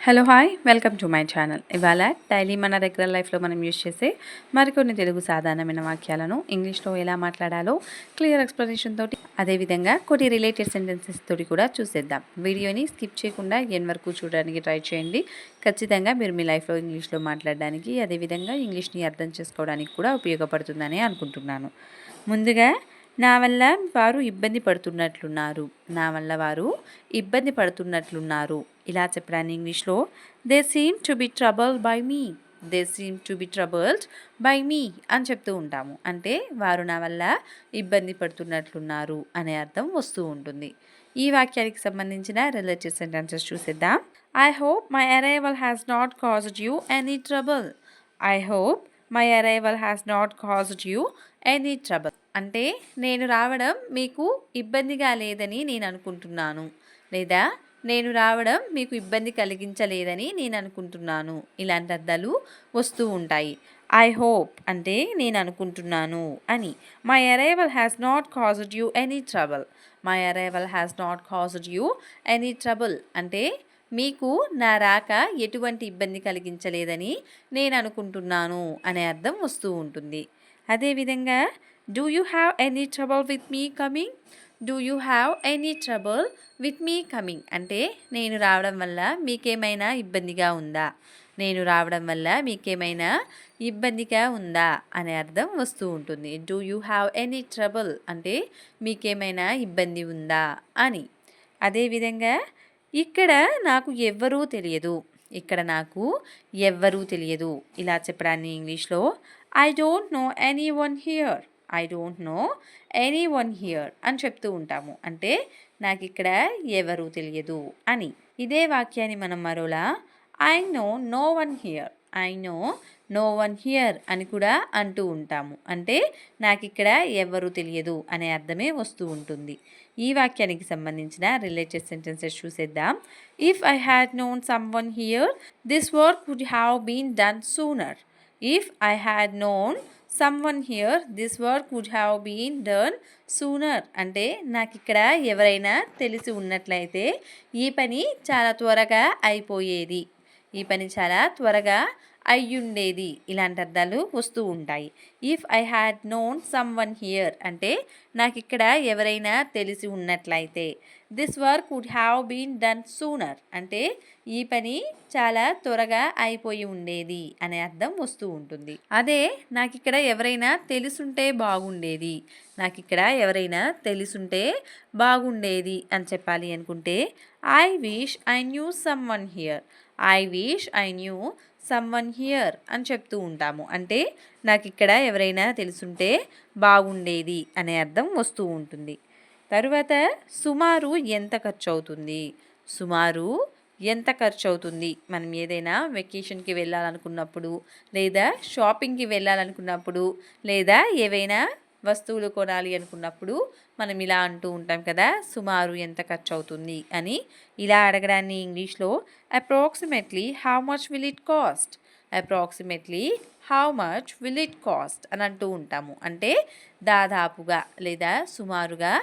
Hello hi welcome to my channel. ఇవాళ daily మన regular లైఫ్లో మనం యూజ్ చేసే మరికొన్ని తెలుగు సాధారణమైన వాక్యాలను ఇంగ్లీష్లో ఎలా మాట్లాడాలో క్లియర్ ఎక్స్ప్లెనేషన్ తోటి, అదేవిధంగా కొన్ని రిలేటెడ్ సెంటెన్సెస్ తోటి కూడా చూసేద్దాం. వీడియోని స్కిప్ చేయకుండా ఎన్ వరకు చూడడానికి ట్రై చేయండి. ఖచ్చితంగా మీరు మీ లైఫ్లో ఇంగ్లీష్లో మాట్లాడడానికి, అదేవిధంగా ఇంగ్లీష్ని అర్థం చేసుకోవడానికి కూడా ఉపయోగపడుతుందని అనుకుంటున్నాను. ముందుగా నా వల్ల వారు ఇబ్బంది పడుతున్నట్లున్నారు. నా వల్ల వారు ఇబ్బంది పడుతున్నట్లున్నారు. ఇలా చెప్పడాన్ని ఇంగ్లీష్లో they seem to be troubled by me. They seem to be troubled by me అని చెప్తూ ఉంటాము. అంటే వారు నా వల్ల ఇబ్బంది పడుతున్నట్లున్నారు అనే అర్థం వస్తూ ఉంటుంది. ఈ వాక్యానికి సంబంధించిన రిలేటెడ్ సెంటెన్సెస్ చూసేద్దాం. I hope my arrival has not caused you any trouble. I hope my arrival has not caused you any trouble. అంటే నేను రావడం మీకు ఇబ్బందిగా లేదని నేను అనుకుంటున్నాను, లేదా నేను రావడం మీకు ఇబ్బంది కలిగించలేదని నేను అనుకుంటున్నాను. ఇలాంటి అర్థాలు వస్తూ ఉంటాయి. ఐ హోప్ అంటే నేను అనుకుంటున్నాను అని. My arrival has not caused you any trouble. My arrival has not caused you any trouble అంటే మీకు నా రాక ఎటువంటి ఇబ్బంది కలిగించలేదని నేను అనుకుంటున్నాను అనే అర్థం వస్తూ ఉంటుంది. అదేవిధంగా do you have any trouble with me coming. Do you have any trouble with me coming అంటే నేను రావడం వల్ల మీకేమైనా ఇబ్బందిగా ఉందా. నేను రావడం వల్ల మీకేమైనా ఇబ్బందిగా ఉందా అనే అర్థం వస్తూ ఉంటుంది. Do you have any trouble అంటే మీకేమైనా ఇబ్బంది ఉందా అని. అదేవిధంగా ఇక్కడ నాకు ఎవ్వరూ తెలియదు. ఇక్కడ నాకు ఎవ్వరూ తెలియదు. ఇలా చెప్పడాన్ని ఇంగ్లీష్లో I don't no any one here. I don't no any one here అని చెప్తూ ఉంటాము. అంటే నాకు ఇక్కడ ఎవరు తెలియదు అని. ఇదే వాక్యాన్ని మనం మరోలా I know no one here. I know no one here అని కూడా అంటూ ఉంటాము. అంటే నాకు ఇక్కడ ఎవరు తెలియదు అనే అర్థమే వస్తూ ఉంటుంది. ఈ వాక్యానికి సంబంధించిన రిలేటెడ్ సెంటెన్సెస్ చూసేద్దాం. If I had known someone here this work would have been done sooner. If I had known someone here this work would have been done sooner అంటే నాకు ఇక్కడ ఎవరైనా తెలిసి ఉన్నట్లయితే ఈ పని చాలా త్వరగా అయిపోయేది. ఈ పని చాలా త్వరగా అయ్యుండేది. ఇలాంటి అర్థాలు వస్తూ ఉంటాయి. If I had known someone here అంటే నాకు ఇక్కడ ఎవరైనా తెలిసి ఉన్నట్లయితే. This work would have been done sooner అంటే ఈ పని చాలా త్వరగా అయిపోయి ఉండేది అనే అర్థం వస్తూ ఉంటుంది. అదే నాకు ఇక్కడ ఎవరైనా తెలుసుంటే బాగుండేది. నాకు ఇక్కడ ఎవరైనా తెలుసుంటే బాగుండేది అని చెప్పాలి అనుకుంటే I wish I knew some one here. I wish I knew someone here అని చెప్తూ ఉంటాము. అంటే నాకు ఇక్కడ ఎవరైనా తెలుసుంటే బాగుండేది అనే అర్థం వస్తూ ఉంటుంది. తరువాత సుమారు ఎంత ఖర్చు అవుతుంది. సుమారు ఎంత ఖర్చు అవుతుంది. మనం ఏదైనా వెకేషన్కి వెళ్ళాలనుకున్నప్పుడు, లేదా షాపింగ్కి వెళ్ళాలనుకున్నప్పుడు, లేదా ఏవైనా వస్తువులు కొనాలి అనుకున్నప్పుడు మనం ఇలా అంటూ ఉంటాం కదా, సుమారు ఎంత ఖర్చు అవుతుంది అని. ఇలా అడగడాన్ని ఇంగ్లీష్లో approximately how much will it cost. Approximately how much will it cost అని అంటూ ఉంటాము. అంటే దాదాపుగా లేదా సుమారుగా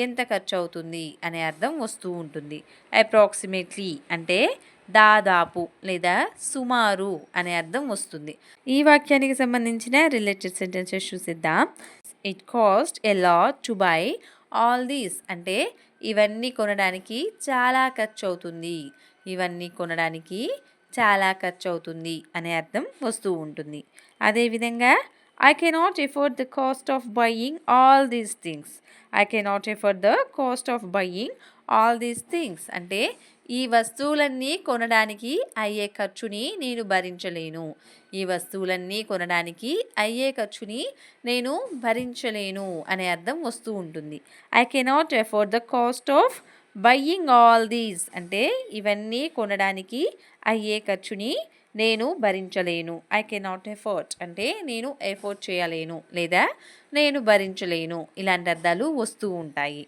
ఎంత ఖర్చు అవుతుంది అనే అర్థం వస్తూ ఉంటుంది. అప్రాక్సిమేట్లీ అంటే దాదాపు లేదా సుమారు అనే అర్థం వస్తుంది. ఈ వాక్యానికి సంబంధించిన రిలేటెడ్ సెంటెన్సెస్ చూసిద్దాం. It cost a lot to buy all these అంటే ఇవన్నీ కొనడానికి చాలా ఖర్చు అవుతుంది. ఇవన్నీ కొనడానికి చాలా ఖర్చు అవుతుంది అనే అర్థం వస్తూ ఉంటుంది. అదేవిధంగా I cannot afford the cost of buying all these things. I cannot afford the cost of buying all these things అంటే ఈ వస్తువులన్నీ కొనడానికి అయ్యే ఖర్చుని నేను భరించలేను. ఈ వస్తువులన్నీ కొనడానికి అయ్యే ఖర్చుని నేను భరించలేను అనే అర్థం వస్తూ ఉంటుంది. I cannot afford the cost of buying all these అంటే ఇవన్నీ కొనడానికి అయ్యే ఖర్చుని నేను భరించలేను. ఐ కెనాట్ ఎఫోర్డ్ అంటే నేను ఎఫోర్డ్ చేయలేను లేదా నేను భరించలేను. ఇలాంటి అర్థాలు వస్తూ ఉంటాయి.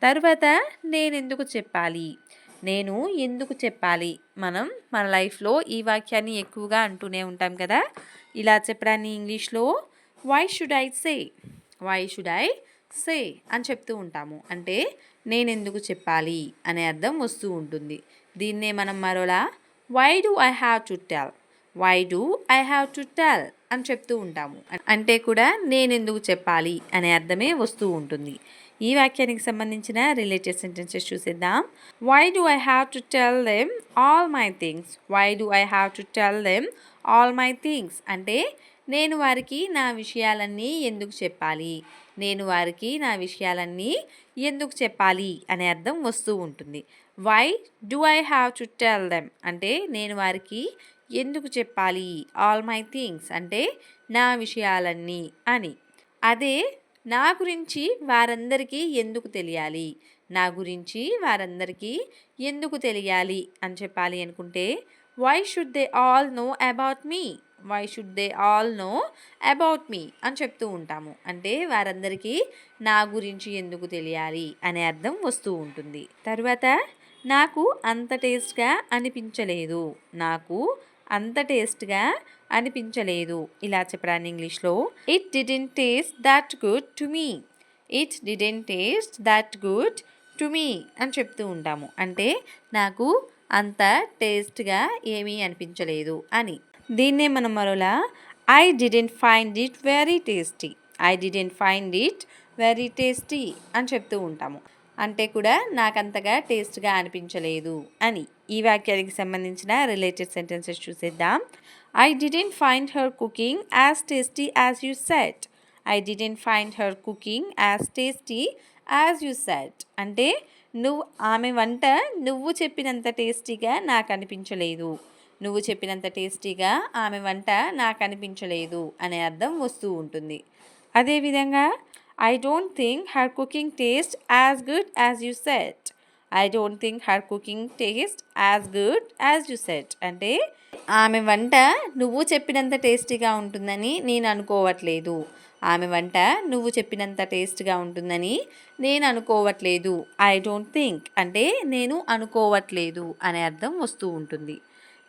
తర్వాత నేను ఎందుకు చెప్పాలి. నేను ఎందుకు చెప్పాలి. మనం మన లైఫ్లో ఈ వాక్యాన్ని ఎక్కువగా అంటూనే ఉంటాం కదా. ఇలా చెప్పడాన్ని ఇంగ్లీష్లో why should I say. Why should I say అని చెప్తూ ఉంటాము. అంటే నేనెందుకు చెప్పాలి అనే అర్థం వస్తూ ఉంటుంది. దీన్నే మనం మరోలా why do I have to tell, why do I have to tell అని చెప్తూ ఉంటాము. అంటే కూడా నేనెందుకు చెప్పాలి అనే అర్థమే వస్తూ ఉంటుంది. ఈ వాక్యానికి సంబంధించిన రిలేటెడ్ సెంటెన్సెస్ చూసేద్దాం. Why do I have to tell them all my things, why do I have to tell them all my things అంటే నేను వారికి నా విషయాలన్నీ ఎందుకు చెప్పాలి, నేను వారికి నా విషయాలన్నీ ఎందుకు చెప్పాలి అనే అర్థం వస్తూ ఉంటుంది. Why do I have to tell them అంటే నేను వారికి ఎందుకు చెప్పాలి, ఆల్ మై థింగ్స్ అంటే నా విషయాలన్నీ అని. అదే నా గురించి వారందరికీ ఎందుకు తెలియాలి, నా గురించి వారందరికీ ఎందుకు తెలియాలి అని చెప్పాలి అనుకుంటే why should they all know about me, why should they all know about me అని చెప్తూ ఉంటాము. అంటే వారందరికీ నా గురించి ఎందుకు తెలియాలి అనే అర్థం వస్తూ ఉంటుంది. తర్వాత నాకు అంత టేస్ట్గా అనిపించలేదు, నాకు అంత టేస్ట్గా అనిపించలేదు ఇలా చెప్పడాన్ని ఇంగ్లీష్లో it didn't taste that good to me, it didn't taste that good to me అని చెప్తూ ఉంటాము. అంటే నాకు అంత టేస్ట్గా ఏమీ అనిపించలేదు అని. దీన్నే మనం మరోలా I didn't find it very tasty, I didn't find it very tasty అని చెప్తూ ఉంటాము. అంటే కూడా నాకంతగా టేస్ట్గా అనిపించలేదు అని. ఈ వాక్యానికి సంబంధించిన రిలేటెడ్ సెంటెన్సెస్ చూసేద్దాం. I didn't find her cooking as tasty as you said, I didn't find her cooking as tasty as you said అంటే ఆమె వంట నువ్వు చెప్పినంత టేస్టీగా నాకు అనిపించలేదు, నువ్వు చెప్పినంత టేస్టీగా ఆమె వంట నాకు అనిపించలేదు అనే అర్థం వస్తూ ఉంటుంది. అదేవిధంగా I don't think her cooking taste as good as you said, I don't think her cooking taste as good as you said అంటే ఆమె వంట నువ్వు చెప్పినంత టేస్టీగా ఉంటుందని నేను అనుకోవట్లేదు, ఆమె వంట నువ్వు చెప్పినంత టేస్ట్గా ఉంటుందని నేను అనుకోవట్లేదు. ఐ డోంట్ థింక్ అంటే నేను అనుకోవట్లేదు అనే అర్థం వస్తూ ఉంటుంది.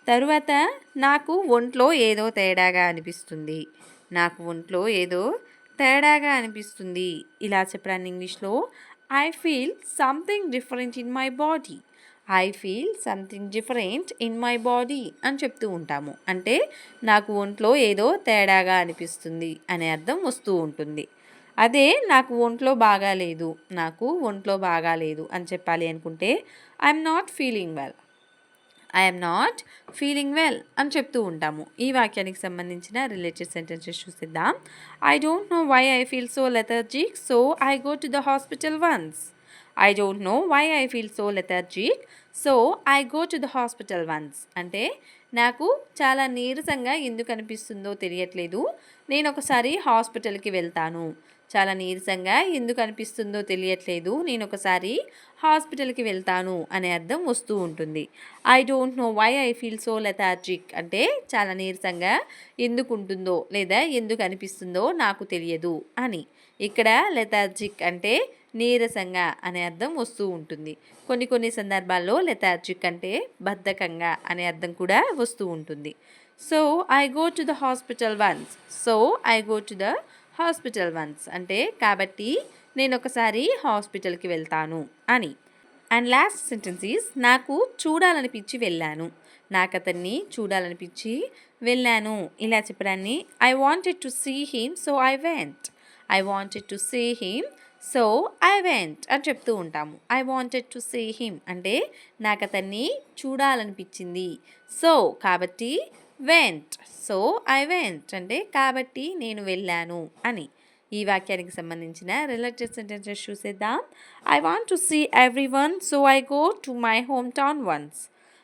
తరువాత నాకు ఒంట్లో ఏదో తేడాగా అనిపిస్తుంది, నాకు ఒంట్లో ఏదో తేడాగా అనిపిస్తుంది ఇలా చెప్పడాన్ని ఇంగ్లీష్లో I feel something different in my body, I feel something different in my body అని చెప్తూ ఉంటాము. అంటే నాకు ఒంట్లో ఏదో తేడాగా అనిపిస్తుంది అనే అర్థం వస్తూ ఉంటుంది. అదే నాకు ఒంట్లో బాగాలేదు, నాకు ఒంట్లో బాగాలేదు అని చెప్పాలి అనుకుంటే I'm not feeling well, I'm not feeling well అని చెప్తూ ఉంటాము. ఈ వాక్యానికి సంబంధించిన రిలేటెడ్ సెంటెన్సెస్ చూసిద్దాం. I don't know why I feel so lethargic so I go to the hospital once, I don't know why I feel so lethargic so I go to the hospital once అంటే నాకు చాలా నీరసంగా ఎందుకు అనిపిస్తుందో తెలియట్లేదు, నేను ఒకసారి హాస్పిటల్కి వెళ్తాను, చాలా నీరసంగా ఎందుకు అనిపిస్తుందో తెలియట్లేదు, నేను ఒకసారి హాస్పిటల్కి వెళ్తాను అనే అర్థం వస్తూ ఉంటుంది. I don't know why I feel so lethargic అంటే చాలా నీరసంగా ఎందుకు ఉంటుందో లేదా ఎందుకు అనిపిస్తుందో నాకు తెలియదు అని. ఇక్కడ లెథార్జిక్ అంటే నీరసంగా అనే అర్థం వస్తూ ఉంటుంది. కొన్ని సందర్భాల్లో లెథార్జిక్ అంటే బద్ధకంగా అనే అర్థం కూడా వస్తూ ఉంటుంది. So I go to the hospital once, so I go to the hospital once అంటే కాబట్టి నేను ఒకసారి హాస్పిటల్కి వెళ్తాను అని. అండ్ లాస్ట్ సెంటెన్స్ ఈజ్ నాకు చూడాలనిపించి వెళ్ళాను, నాకు అతన్ని చూడాలనిపించి వెళ్ళాను ఇలా చెప్పడాన్ని I wanted to see him so I went, I wanted to see him so I went అని చెప్తూ ఉంటాము. I wanted to see him అంటే నాకు అతన్ని చూడాలనిపించింది, సో కాబట్టి వెంట్, సో ఐ వెంట్ అంటే కాబట్టి నేను వెళ్ళాను అని. ఈ వాక్యానికి సంబంధించిన రిలేటెడ్ సెంటెన్సెస్ చూసేద్దాం. I want to see everyone so I go to my home town once,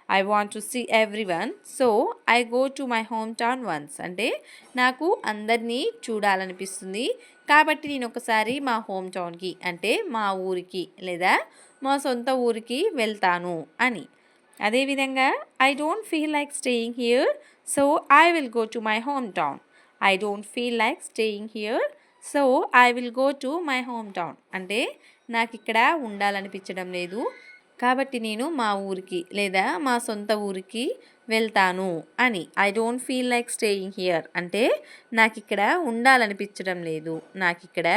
I want to see everyone so I go to my home town once అంటే నాకు అందరినీ చూడాలనిపిస్తుంది కాబట్టి నేను ఒకసారి మా హోమ్ టౌన్కి అంటే మా ఊరికి లేదా మా సొంత ఊరికి వెళ్తాను అని. అదేవిధంగా I don't feel like staying here so I will go to my home town, I don't feel like staying here so I will go to my home town అంటే నాకు ఇక్కడ ఉండాలనిపించడం లేదు కాబట్టి నేను మా ఊరికి లేదా మా సొంత ఊరికి వెళ్తాను అని. I don't feel like staying here అంటే నాకు ఇక్కడ ఉండాలనిపించడం లేదు, నాకు ఇక్కడ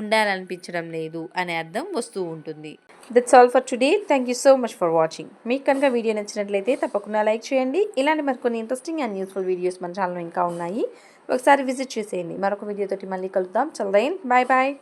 ఉండాలనిపించడం లేదు అనే అర్థం వస్తూ ఉంటుంది. That's all for today. Thank you so much for watching. మీకు కనుక వీడియో నచ్చినట్లయితే తప్పకుండా లైక్ చేయండి. ఇలాంటి మరికొన్ని ఇంట్రెస్టింగ్ అండ్ యూస్ఫుల్ వీడియోస్ మన ఛానల్లో ఇంకా ఉన్నాయి. ఒకసారి విజిట్ చేసేయండి. మరొక వీడియోతోటి మళ్ళీ కలుద్దాం. చల్ దెన్ బాయ్ బాయ్.